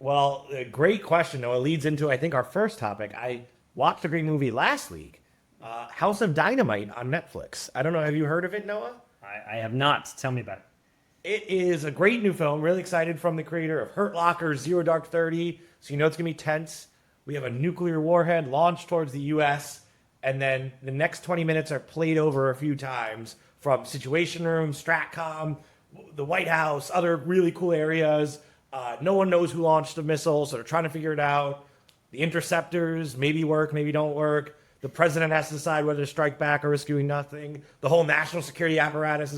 Well, a great question. Though it leads into, I think, our first topic. I watched a great movie last week, House of Dynamite on Netflix. I don't know. Have you heard of it, Noah? I have not. Tell me about it. It is a great new film. Really excited from the creator of Hurt Locker, Zero Dark 30. So you know it's going to be tense. We have a nuclear warhead launched towards the U.S., and then the next 20 minutes are played over a few times from Situation Room, Stratcom, the White House, other really cool areas. No one knows who launched the missile, so they're trying to figure it out. The interceptors maybe work, maybe don't work. The president has to decide whether to strike back or risk doing nothing. The whole national security apparatus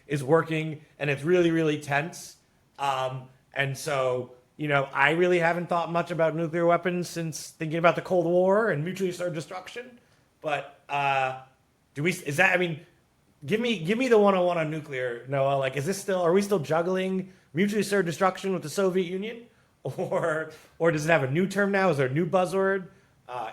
is working, and it's really really tense. And so I really haven't thought much about nuclear weapons since thinking about the Cold War and mutually assured destruction. But do we? Is that? I mean, give me the 101 on nuclear, Noah. Like, is this still? Are we still juggling mutually assured destruction with the Soviet Union, or does it have a new term now? Is there a new buzzword?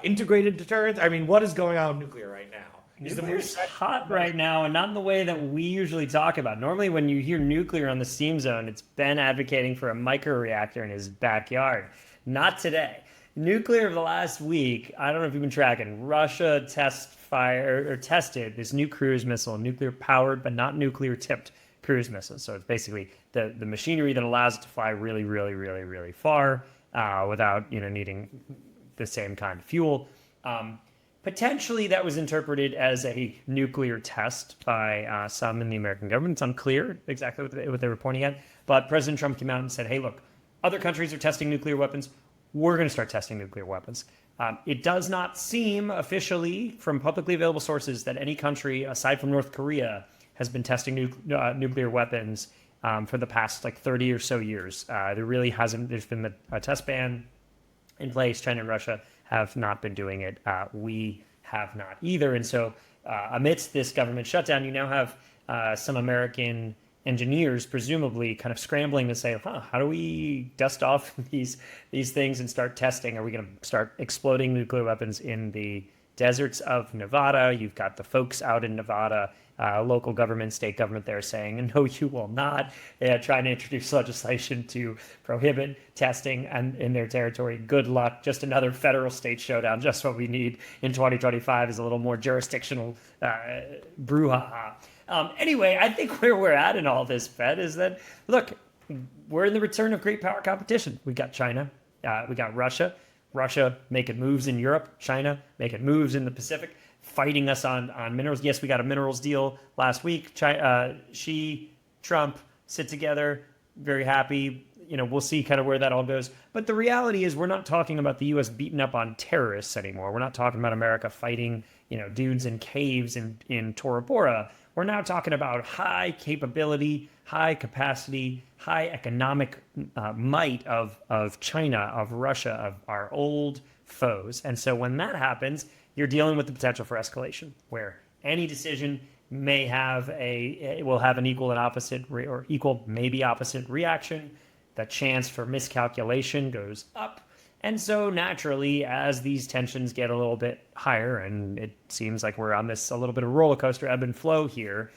Integrated deterrence. I mean, what is going on with nuclear right now? Is the movie Nuclear's hot right now, and not in the way that we usually talk about. Normally, when you hear nuclear on the steam zone, it's Ben advocating for a microreactor in his backyard. Not today. Nuclear of the last week, I don't know if you've been tracking, Russia tested this new cruise missile, nuclear powered but not nuclear tipped cruise missile. So it's basically the machinery that allows it to fly really, really, really, really far without needing the same kind of fuel. Potentially, that was interpreted as a nuclear test by some in the American government. It's unclear exactly what they were pointing at. But President Trump came out and said, hey, look, other countries are testing nuclear weapons. We're going to start testing nuclear weapons. It does not seem officially from publicly available sources that any country, aside from North Korea, has been testing nuclear weapons for the past 30 or so years. There really hasn't. There's been a test ban in place. China and Russia have not been doing it. We have not either. And so, amidst this government shutdown, you now have some American engineers presumably kind of scrambling to say, how do we dust off these things and start testing? Are we going to start exploding nuclear weapons in the deserts of Nevada? You've got the folks out in Nevada, local government, state government there saying, no, you will not. Trying to introduce legislation to prohibit testing and in their territory. Good luck. Just another federal state showdown. Just what we need in 2025 is a little more jurisdictional brouhaha. Anyway, I think where we're at in all this, Fed, is that, look, we're in the return of great power competition. We got China. We got Russia. Russia making moves in Europe. China making moves in the Pacific, fighting us on minerals. Yes, we got a minerals deal last week. Trump sit together, very happy. We'll see kind of where that all goes. But the reality is we're not talking about the U.S. beating up on terrorists anymore. We're not talking about America fighting, dudes in caves in Tora Bora. We're now talking about high capability, high capacity, high economic might of China, of Russia, of our old foes. And so when that happens, you're dealing with the potential for escalation, where any decision will have an equal and opposite or equal, maybe opposite reaction. The chance for miscalculation goes up. And so naturally, as these tensions get a little bit higher, and it seems like we're on this a little bit of roller coaster ebb and flow here,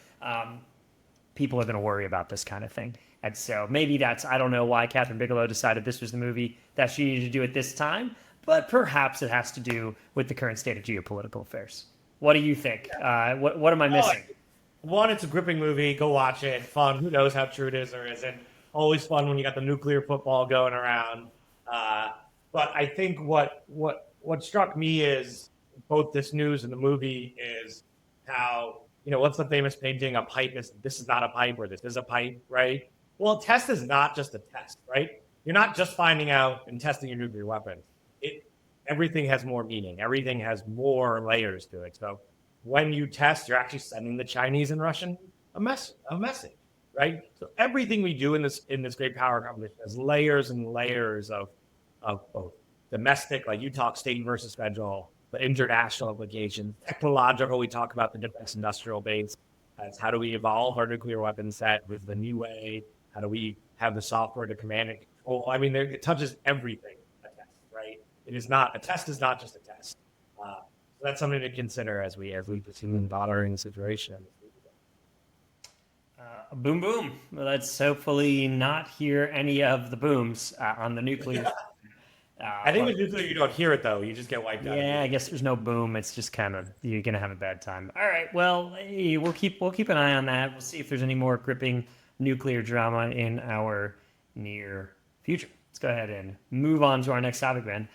people are going to worry about this kind of thing. And so maybe I don't know why Catherine Bigelow decided this was the movie that she needed to do at this time, but perhaps it has to do with the current state of geopolitical affairs. What do you think? What am I missing? One, it's a gripping movie. Go watch it. Fun. Who knows how true it is or isn't. Always fun when you got the nuclear football going around. But I think what struck me is both this news and the movie is how, what's the famous painting? A pipe is, this is not a pipe, or this is a pipe, right? Well, a test is not just a test, right? You're not just finding out and testing your nuclear weapons. Everything has more meaning. Everything has more layers to it. So when you test, you're actually sending the Chinese and Russian a message, right? So everything we do in this great power competition has layers and layers of both domestic, like you talk state versus federal, but international implications, technological, we talk about the defense industrial base, as how do we evolve our nuclear weapon set with the new way? How do we have the software to command and control? I mean, it touches everything, a test, right? A test is not just a test. So that's something to consider as we pursue the bothering situation. Boom, boom. Let's hopefully not hear any of the booms on the nuclear. I think But with nuclear, you don't hear it though. You just get wiped out. yeah, I guess there's no boom. It's just kind of you're gonna have a bad time. All right, well, hey, we'll keep an eye on that. We'll see if there's any more gripping nuclear drama in our near future. Let's go ahead and move on to our next topic, Ben.